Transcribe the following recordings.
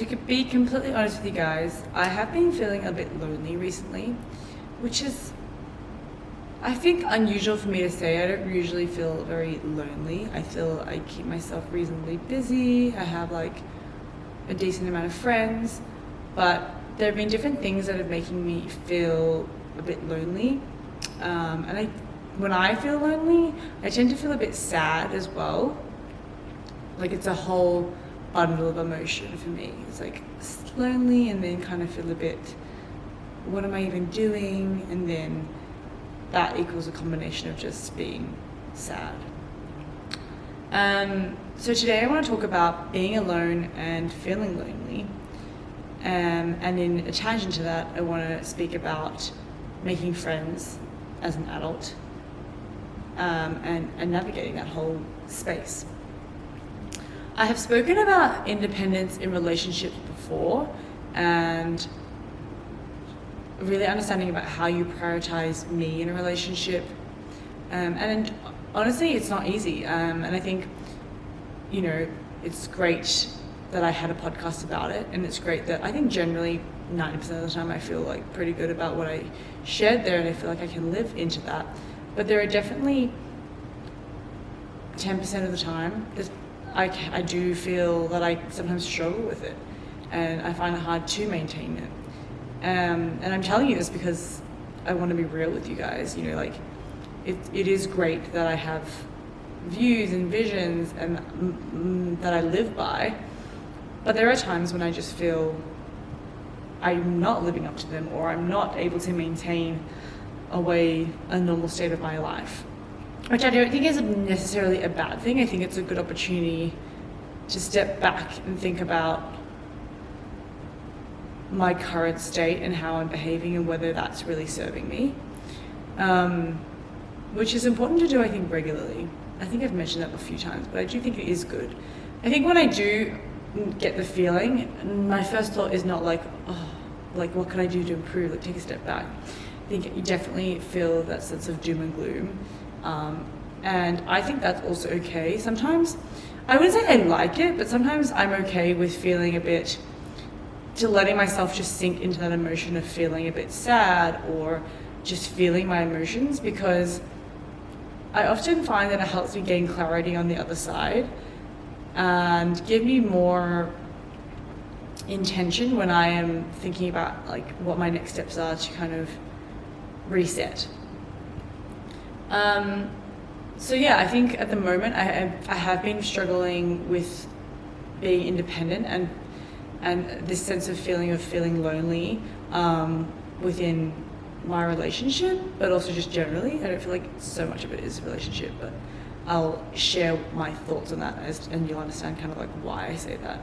to be completely honest with you guys, I have been feeling a bit lonely recently, which is, I think, unusual for me to say. I don't usually feel very lonely. I feel I keep myself reasonably busy. I have like a decent amount of friends, but there have been different things that are making me feel a bit lonely. When I feel lonely, I tend to feel a bit sad as well. Like it's a whole bundle of emotion for me. It's like lonely and then kind of feel a bit, what am I even doing? And then that equals a combination of just being sad. So today I want to talk about being alone and feeling lonely. And in addition to that, I want to speak about making friends as an adult, and navigating that whole space. I have spoken about independence in relationships before, and really understanding about how you prioritize me in a relationship. And honestly, it's not easy. And I think, it's great that I had a podcast about it, and it's great that I think generally 90% of the time I feel like pretty good about what I shared there, and I feel like I can live into that. But there are definitely 10% of the time I do feel that I sometimes struggle with it, and I find it hard to maintain it. And I'm telling you this because I want to be real with you guys. It is great that I have views and visions and that I live by, but there are times when I just feel I'm not living up to them, or I'm not able to maintain a normal state of my life, which I don't think is necessarily a bad thing. I think it's a good opportunity to step back and think about my current state and how I'm behaving and whether that's really serving me, which is important to do, I think, regularly. I think I've mentioned that a few times, but I do think it is good. I think when I do get the feeling, my first thought is not like, what can I do to improve? Like, take a step back. I think you definitely feel that sense of doom and gloom. And I think that's also okay. Sometimes, I wouldn't say I like it, but sometimes I'm okay with feeling letting myself just sink into that emotion of feeling a bit sad or just feeling my emotions, because I often find that it helps me gain clarity on the other side and give me more intention when I am thinking about like what my next steps are to kind of reset. So yeah, I think at the moment I have been struggling with being independent and this sense of feeling lonely within my relationship, but also just generally. I don't feel like so much of it is relationship, but I'll share my thoughts on that and you'll understand kind of like why I say that.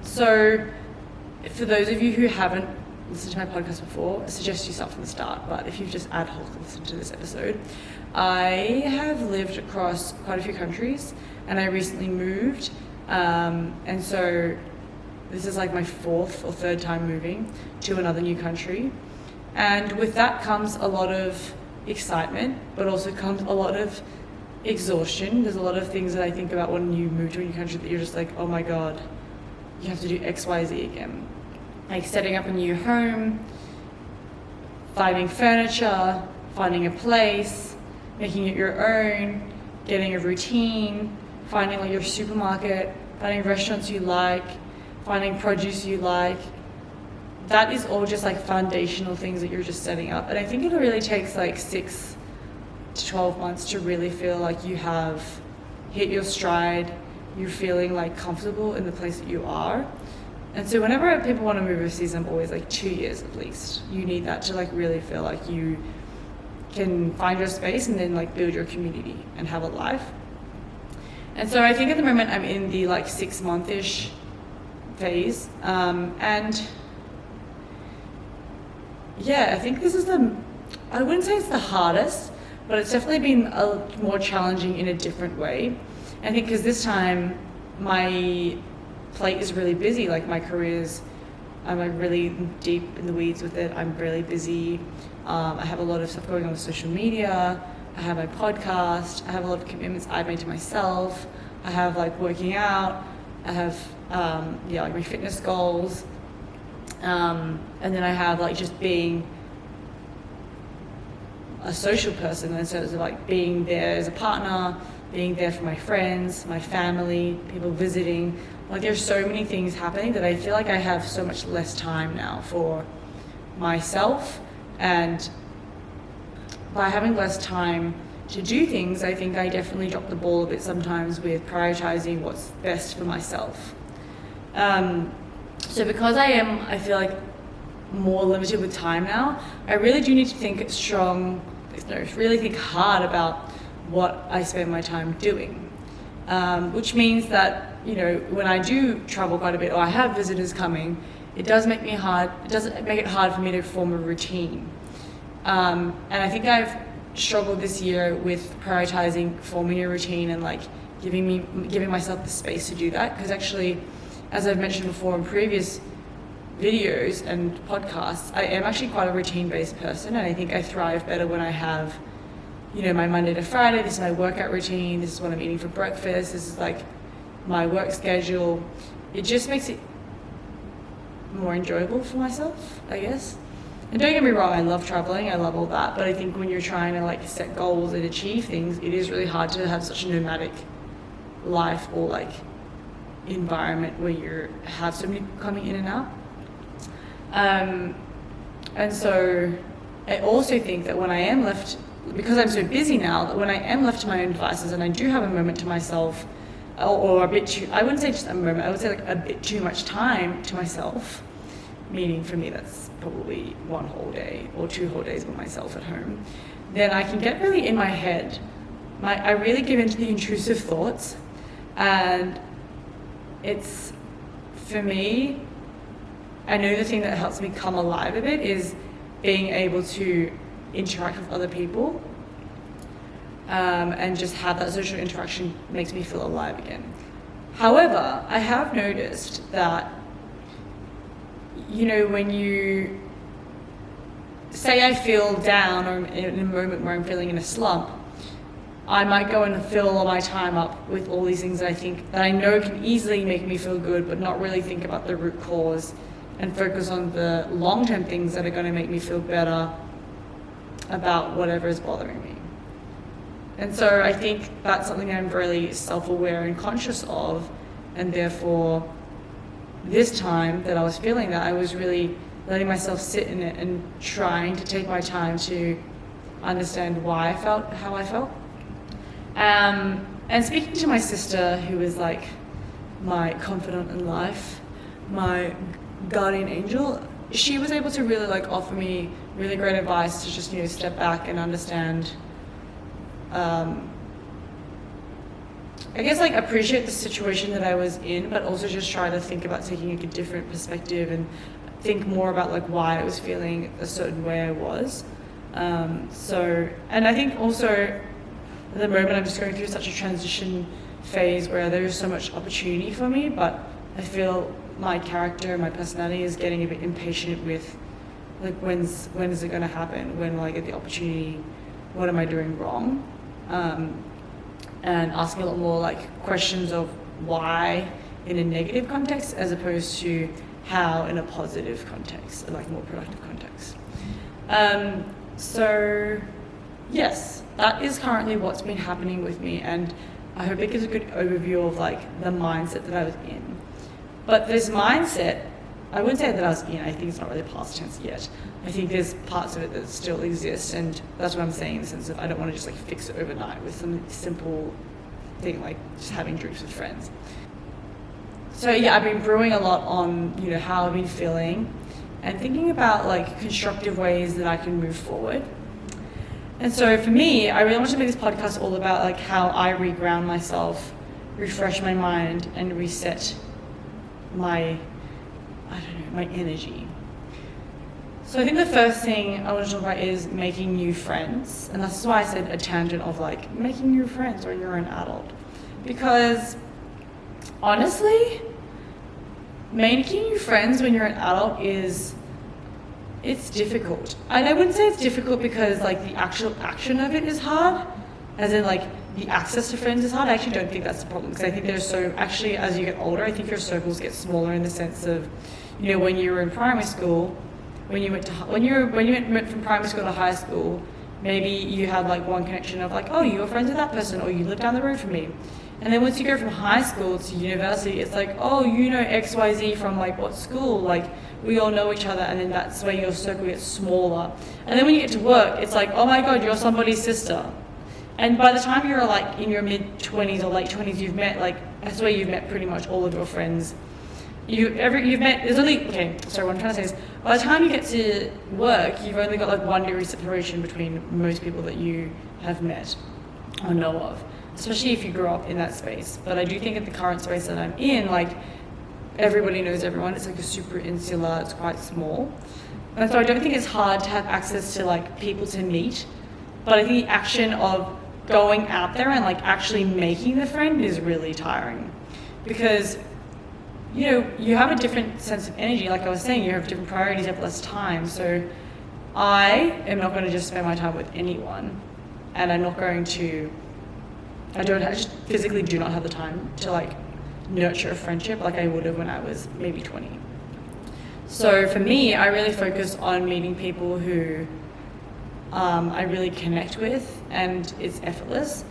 So for those of you who haven't listened to my podcast before, I suggest you start from the start, but if you've just ad hoc listened to this episode, I have lived across quite a few countries and I recently moved, and so this is like my fourth or third time moving to another new country, and with that comes a lot of excitement, but also comes a lot of exhaustion. There's a lot of things that I think about when you move to a new country that you're just like, oh my god, you have to do X, Y, Z again. Like setting up a new home, finding furniture, finding a place, making it your own, getting a routine, finding like your supermarket, finding restaurants you like, finding produce you like. That is all just like foundational things that you're just setting up. And I think it really takes like 6 to 12 months to really feel like you have hit your stride, you're feeling like comfortable in the place that you are. And so whenever people want to move overseas, I'm always like 2 years at least. You need that to like really feel like you can find your space and then like build your community and have a life. And so I think at the moment I'm in the like 6 month-ish phase. And yeah, I think this is I wouldn't say it's the hardest, but it's definitely been more challenging in a different way. I think because this time my plate is really busy. Like my career's, I'm like really deep in the weeds with it. I'm really busy. I have a lot of stuff going on with social media. I have my podcast. I have a lot of commitments I've made to myself. I have like working out. I have like my fitness goals. And then I have like just being a social person in terms of like being there as a partner, being there for my friends, my family, people visiting. Like there's so many things happening that I feel like I have so much less time now for myself, and by having less time to do things, I think I definitely drop the ball a bit sometimes with prioritizing what's best for myself. So because I feel like more limited with time now, I really do need to really think hard about what I spend my time doing. Which means that, when I do travel quite a bit or I have visitors coming, it doesn't make it hard for me to form a routine. And I think I've struggled this year with prioritizing forming a routine and like giving myself the space to do that, because actually, as I've mentioned before in previous videos and podcasts, I am actually quite a routine-based person, and I think I thrive better when I have, my Monday to Friday, this is my workout routine, this is what I'm eating for breakfast, this is like my work schedule. It just makes it more enjoyable for myself, I guess. And don't get me wrong, I love traveling, I love all that, but I think when you're trying to like set goals and achieve things, it is really hard to have such a nomadic life or like environment where you have so many people coming in and out. And so I also think that when I am left, because I'm so busy now, that when I am left to my own devices and I do have a moment to myself, or a bit too, I wouldn't say just a moment, I would say like a bit too much time to myself, meaning for me that's probably 1 whole day or 2 whole days by myself at home, then I can get really in my head. I really give into the intrusive thoughts, and it's, for me, I know the thing that helps me come alive a bit is being able to interact with other people, and just have that social interaction makes me feel alive again. However, I have noticed that, when you say I feel down or in a moment where I'm feeling in a slump, I might go and fill all my time up with all these things that I know can easily make me feel good, but not really think about the root cause and focus on the long-term things that are going to make me feel better about whatever is bothering me. And so I think that's something I'm really self-aware and conscious of, and therefore this time that I was feeling that, I was really letting myself sit in it and trying to take my time to understand why I felt how I felt. And speaking to my sister, who is like my confidant in life, my guardian angel, she was able to really like offer me really great advice to just step back and understand, I guess like appreciate the situation that I was in, but also just try to think about taking a different perspective and think more about like why I was feeling a certain way I was. And I think also at the moment I'm just going through such a transition phase where there is so much opportunity for me, but I feel my character, my personality is getting a bit impatient with like when is it going to happen? When will I get the opportunity? What am I doing wrong? And asking a lot more like questions of why in a negative context as opposed to how in a positive context, like a more productive context. So yes, that is currently what's been happening with me, and I hope it gives a good overview of like the mindset that I was in. But this mindset, I wouldn't say that I was in, I think it's not really past tense yet. I think there's parts of it that still exist, and that's what I'm saying in the sense of I don't want to just like fix it overnight with some simple thing like just having drinks with friends. So yeah, I've been brewing a lot on, how I've been feeling and thinking about like constructive ways that I can move forward. And so for me, I really want to make this podcast all about like how I reground myself, refresh my mind, and reset my energy. So I think the first thing I want to talk about is making new friends. And that's why I said a tangent of like making new friends when you're an adult. Because honestly, making new friends when you're an adult it's difficult. And I wouldn't say it's difficult because like the actual action of it is hard, as in like the access to friends is hard. I actually don't think that's the problem, because I think actually, as you get older, I think your circles get smaller in the sense of, when you were in primary school, when you went from primary school to high school, maybe you had like one connection of like, oh, you were friends with that person, or you live down the road from me. And then once you go from high school to university, it's like, oh, XYZ from like what school? Like, we all know each other, and then that's where your circle gets smaller. And then when you get to work, it's like, oh my God, you're somebody's sister. And by the time you're like in your mid-20s or late 20s, you've met that's where you've met pretty much all of your friends. What I'm trying to say is, by the time you get to work, you've only got like 1 degree separation between most people that you have met or know of, especially if you grew up in that space. But I do think at the current space that I'm in, like, everybody knows everyone. It's like a super insular, it's quite small. And so I don't think it's hard to have access to like people to meet, but I think the action of going out there and like actually making the friend is really tiring, because you have a different sense of energy. Like I was saying, you have different priorities, you have less time. So I am not going to just spend my time with anyone, and I just physically do not have the time to like nurture a friendship like I would have when I was maybe 20. So for me, I really focus on meeting people who I really connect with, and it's effortless.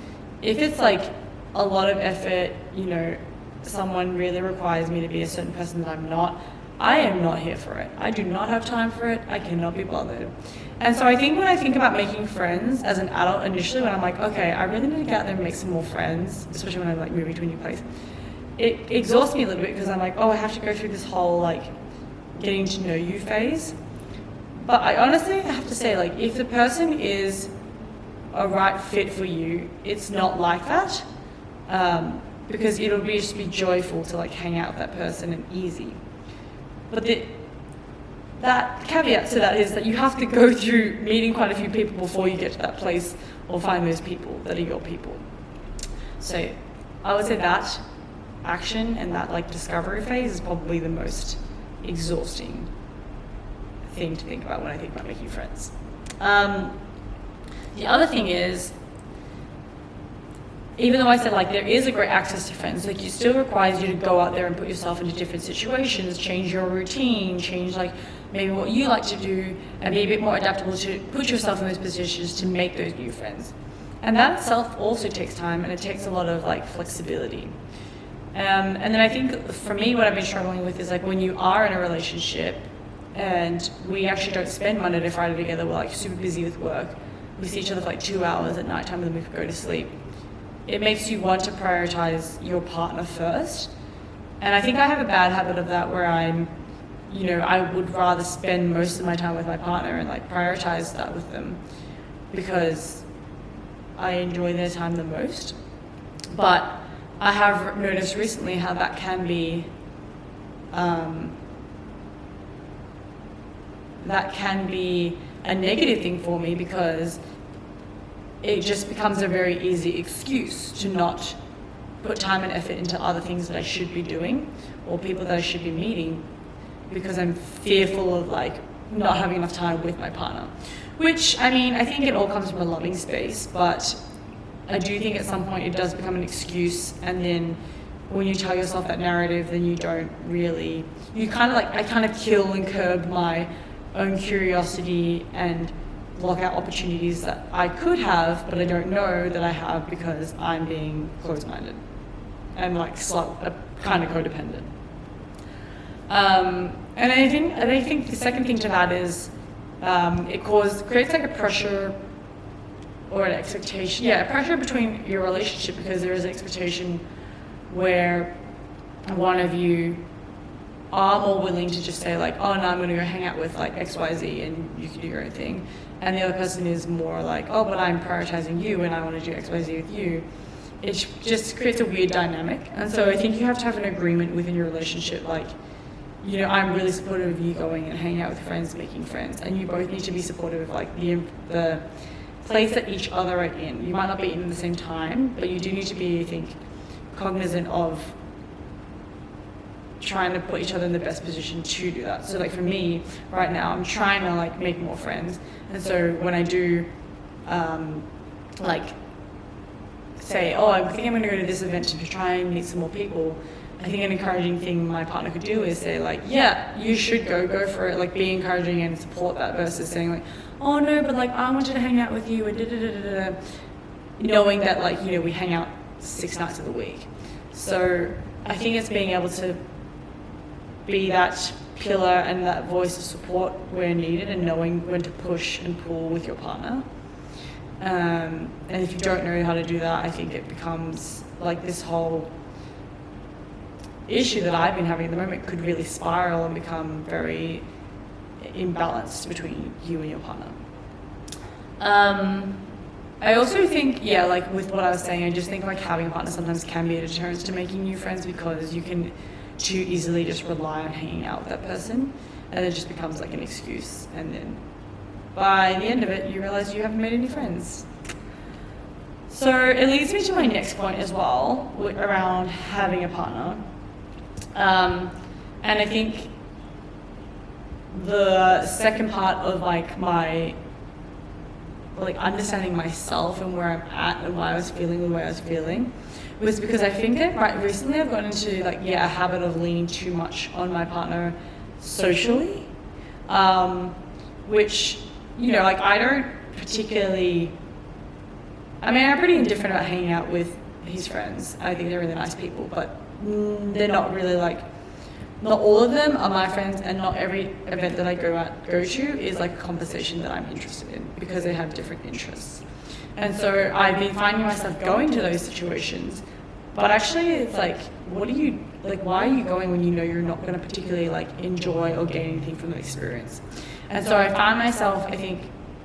If it's like a lot of effort, someone really requires me to be a certain person that I'm not, I am not here for it. I do not have time for it. I cannot be bothered. And so I think when I think about making friends as an adult initially, when I'm like, okay, I really need to get out there and make some more friends, especially when I'm like moving to a new place, it exhausts me a little bit, because I'm like, oh, I have to go through this whole like getting to know you phase. But I honestly have to say, like, if the person is a right fit for you, it's not like that. Because it'll just be joyful to like hang out with that person and easy. But that caveat to that is that you have to go through meeting quite a few people before you get to that place or find those people that are your people. So I would say that action and that like discovery phase is probably the most exhausting thing to think about when I think about making friends. The other thing is, even though I said like there is a great access to friends, like it still requires you to go out there and put yourself into different situations, change your routine, change like maybe what you like to do, and be a bit more adaptable to put yourself in those positions to make those new friends. And that itself also takes time, and it takes a lot of like flexibility. And then I think for me, what I've been struggling with is like when you are in a relationship and we actually don't spend Monday to Friday together, we're like super busy with work. We see each other for like 2 hours at nighttime, and then we could go to sleep. It makes you want to prioritize your partner first. And I think I have a bad habit of that, where I would rather spend most of my time with my partner and like prioritize that with them, because I enjoy their time the most. But I have noticed recently how that can be a negative thing for me, because it just becomes a very easy excuse to not put time and effort into other things that I should be doing or people that I should be meeting, because I'm fearful of like not having enough time with my partner. Which, I mean, I think it all comes from a loving space, but I do think at some point it does become an excuse, and then when you tell yourself that narrative, then I kind of kill and curb my own curiosity and block out opportunities that I could have, but I don't know that I have, because I'm being closed-minded and like kind of codependent. And I think the second thing to that is it creates like a pressure or an expectation. Yeah, a pressure between your relationship, because there is an expectation where one of you are more willing to just say like, oh no, I'm going to go hang out with like XYZ and you can do your own thing. And the other person is more like, oh, but I'm prioritizing you and I want to do XYZ with you. It just creates a weird dynamic. And so I think you have to have an agreement within your relationship, like, I'm really supportive of you going and hanging out with friends, making friends. And you both need to be supportive of like the place that each other are in. You might not be in at the same time, but you do need to be, I think, cognizant of trying to put each other in the best position to do that. So like for me right now, I'm trying to like make more friends, and so when I do like say, oh, I think I'm going to go to this event to try and meet some more people, I think an encouraging thing my partner could do is say like, yeah, you should go for it, like be encouraging and support that versus saying like, oh no, but like I wanted to hang out with you and da-da-da-da-da, knowing that like, you know, we hang out 6 nights of the week. So I think it's being able to be that pillar and that voice of support where needed and knowing when to push and pull with your partner. And if you don't know how to do that, I think it becomes like this whole issue that I've been having at the moment could really spiral and become very imbalanced between you and your partner. I also think, yeah, like with what I was saying, I just think like having a partner sometimes can be a deterrent to making new friends because you can too easily just rely on hanging out with that person and it just becomes like an excuse, and then by the end of it you realize you haven't made any friends. So it leads me to my next point as well around having a partner. And I think the second part of like my like understanding myself and where I'm at and why I was feeling the way I was feeling was because I think that right recently I've gotten into like a habit of leaning too much on my partner socially, which, you know, like I don't particularly, I mean, I'm pretty indifferent about hanging out with his friends. I think they're really nice people, but they're not really like, not all of them are my friends, and not every event that I go to is like a conversation that I'm interested in because they have different interests. And so I've been finding myself going to those situations, but actually it's like, what are you, like why are you going when you know you're not going to particularly like enjoy or gain anything from the experience? And so I found myself, I think,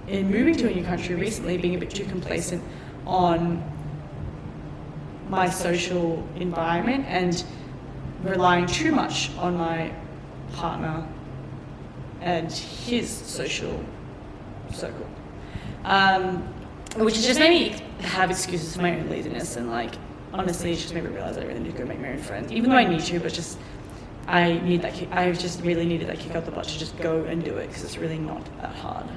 in moving to a new country recently, being a bit too complacent on my social environment and relying too much on my partner and his social circle, which has just made me have excuses for my own laziness, and like honestly it's just made me realize I really need to go make my own friends, even though I need to, but just I need that kick. I just really needed that kick up the butt to just go and do it because it's really not that hard.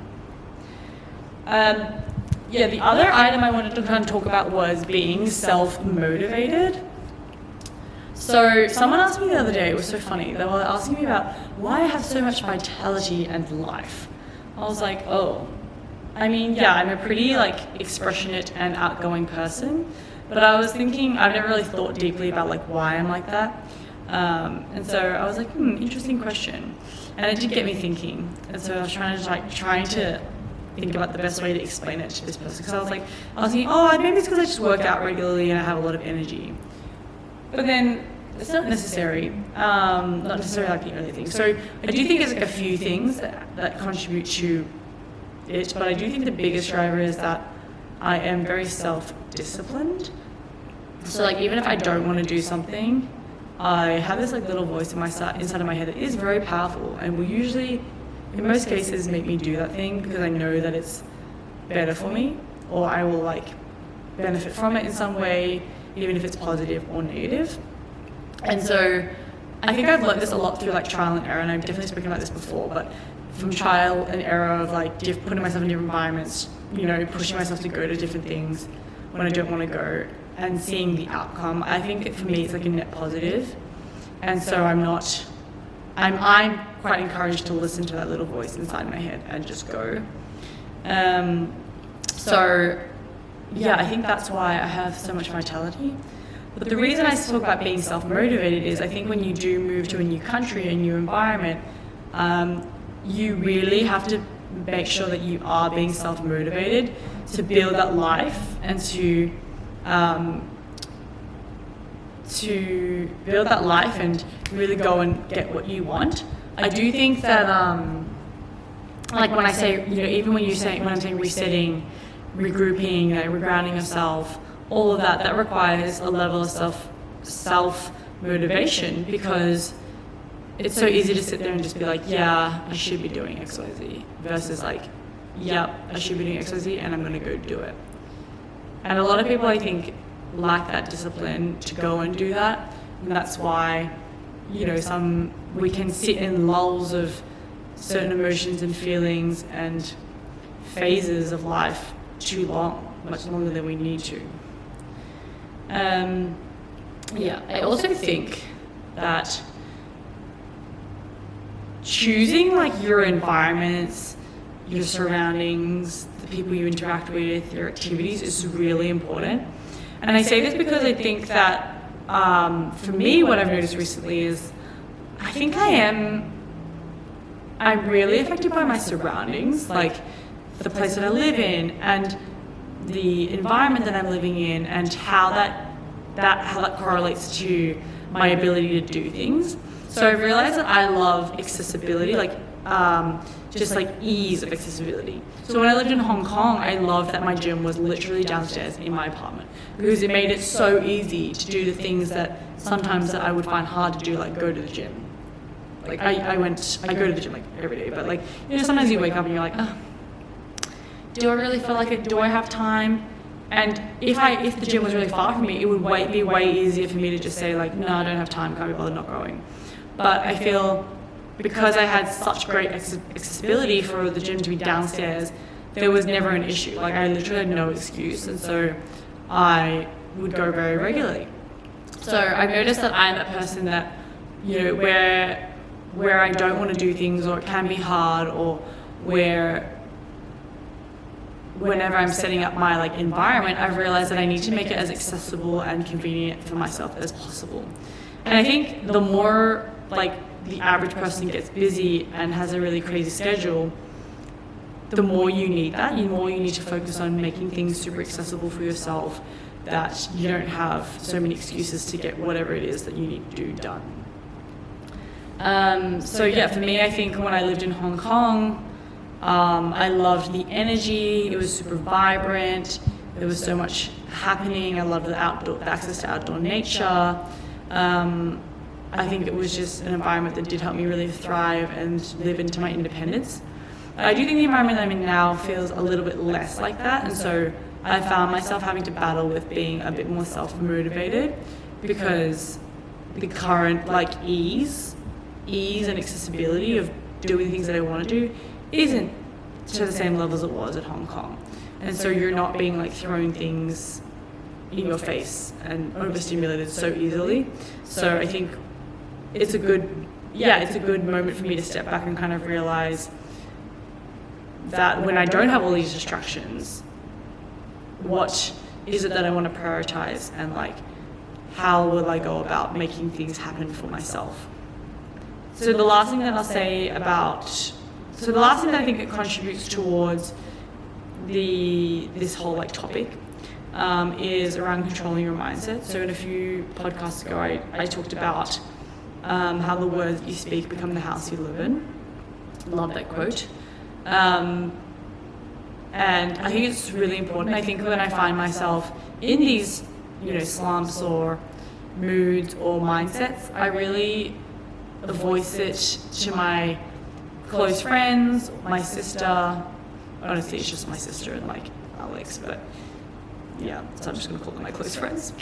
The other item I wanted to kind of talk about was being self-motivated. So someone asked me the other day, it was so funny, they were asking me about why I have so much vitality and life. I was like, oh, I mean, yeah, I'm a pretty like expressionate and outgoing person, but I was thinking, I've never really thought deeply about like why I'm like that. And so I was like, interesting question. And it did get me thinking. And so I was trying to think about the best way to explain it to this person. Because I was thinking, oh, maybe it's because I just work out regularly and I have a lot of energy. But then it's not necessary, not necessarily like the only thing. So I do think there's like a few things that contribute to it, but I do think the biggest driver is that I am very self-disciplined. So like even if I don't want to do something, I have this like little voice inside of my head that is very powerful and will usually, in most cases, make me do that thing because I know that it's better for me, or I will like benefit from it in some way, even if it's positive or negative. And so I think I've learned this a lot through like trial and error, and I've definitely spoken about this before, but from trial and error of like putting myself in different environments, you know, pushing myself to go to different things when I don't want to go and seeing the outcome, I think for me it's like a net positive. And so I'm quite encouraged to listen to that little voice inside my head and just go. I think that's why I have so much vitality. But the reason I talk about being self-motivated is I think when you do move to a new country, a new environment, you really have to make sure that you are being self-motivated to build that life and to build that life and really go and get what you want. I do think that, like when I say, you know, even when I'm saying resetting, regrouping, regrounding yourself, all of that requires a level of self-motivation, because it's so easy to sit there and just be like, yeah, I should be doing X, Y, Z, versus like, yep, I should be doing X, Y, Z, and I'm going to go do it. And a lot of people, I think, lack that discipline to go and do that, and that's why, you know, we can sit in lulls of certain emotions and feelings and phases of life too long, much longer than we need to. I also think that choosing like your environments, your surroundings, the people you interact with, your activities is really important. And I say this because I think that for me, what I've noticed recently is I think I'm really affected by my surroundings, like the place that I live in and the environment that I'm living in, and how that correlates to my ability to do things. So I've realized that I love accessibility, like just like ease of accessibility. So when I lived in Hong Kong, I loved that my gym was literally downstairs in my apartment, because it made it so easy to do the things that sometimes that I would find hard to do, like go to the gym. Like I go to the gym like every day, but like, you know, sometimes you wake up and you're like, oh, do I really feel like it? Do I have time? And if the gym was really far from me, it would be way easier for me to just say like, no, I don't have time, can't be bothered, not going. But I feel because I had such great accessibility for the gym to be downstairs, there was never an issue. Like I literally had no excuse, and so I would go very regularly. So I've noticed that I'm that person that, you know, where I don't want to do things, or it can be hard, or whenever I'm setting up my like environment, I've realized that I need to make it as accessible and convenient for myself as possible. And I think the more like the average person gets busy and has a really crazy schedule, the more you need that, the more you need to focus on making things super accessible for yourself, that you don't have so many excuses to get whatever it is that you need to do done. For me, I think when I lived in Hong Kong, I loved the energy. It was super vibrant. There was so much happening. I loved the access to outdoor nature. I think it was just an environment that did help me really thrive and live into my independence. I do think the environment I'm in now feels a little bit less like that, and so I found myself having to battle with being a bit more self-motivated, because the current like ease and accessibility of doing things that I want to do isn't to the same level as it was at Hong Kong. And so you're not being like thrown things in your face and overstimulated so easily. So I think it's a good moment for me to step back and kind of realize that when I don't have all these distractions, what is it that I want to prioritize, and like how will I go about making things happen for myself. So the last thing that I think it contributes towards this whole like topic is around controlling your mindset. So in a few podcasts ago, I talked about how the words you speak become the house you live in. Love that quote. And I think it's really important. I think when I find myself in these, you know, slumps or moods or mindsets, I really voice it to my close friends, my sister. Honestly, it's just my sister and like Alex, but yeah, so I'm just going to call them my close friends.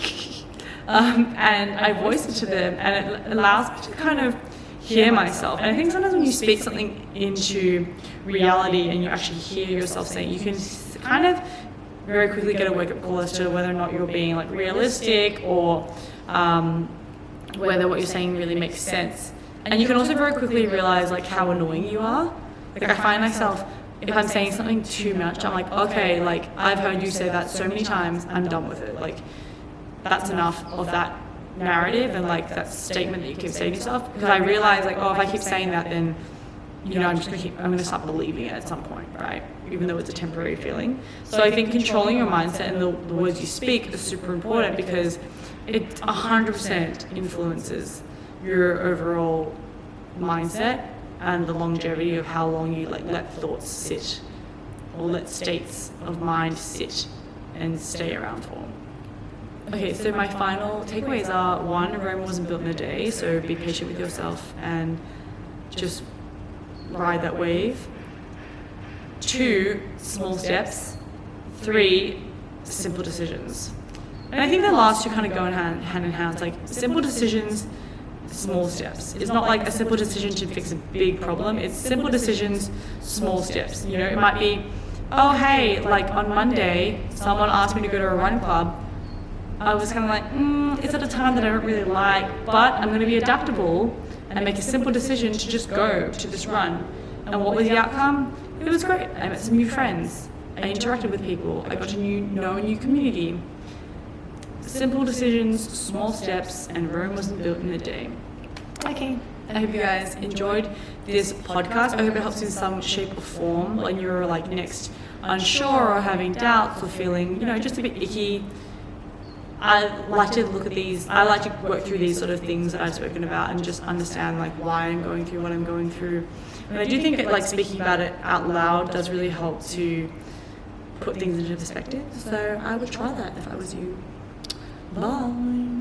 And I voice it to them, and it allows me to kind of hear myself. And I think sometimes when you speak something into reality and you actually hear yourself saying, you can kind of very quickly get a wake-up call as to whether or not you're being like realistic, or whether what you're saying really makes sense. And you can also very quickly realize like how annoying you are. Like I find myself, if I'm saying something too much, I'm like, okay, like I've heard you say that so many times, I'm done with it. Like that's enough of that narrative and like that statement that you keep saying to yourself. Because I realize like, oh, if I keep saying that, then, you know, I'm going to start believing it at some point, right? Even though it's a temporary feeling. So I think controlling your mindset and the words you speak is super important, because it 100% influences your overall mindset and the longevity of how long you like let thoughts sit, or let states of mind sit and stay around for. Okay, so my final takeaways are: 1, Rome wasn't built in a day, so be patient with yourself and just ride that wave. 2, small steps. 3, simple decisions. And I think the last two kind of go hand in hand. It's like simple decisions, small steps. It's not like a simple decision to fix a big problem. It's simple decisions, small steps. You know, it might be, oh hey, like on Monday, someone asked me to go to a run club. I was kind of like, it's at a time that I don't really like, but I'm going to be adaptable and make a simple decision to just go to this run. And what was the outcome? It was great. I met some new friends. I interacted with people. I got to know a new community. Simple decisions, small steps, and Rome wasn't built in a day. Okay. I hope you guys enjoyed this podcast. I hope it helps in some shape or form when you're like next unsure or having doubts or feeling, just a bit icky. I like to look at these, I like to work through these sort of things that I've spoken about and just understand like why I'm going through what I'm going through. And I do think that like speaking about it out loud does really help to put things into perspective. So I would try that if I was you. Bye.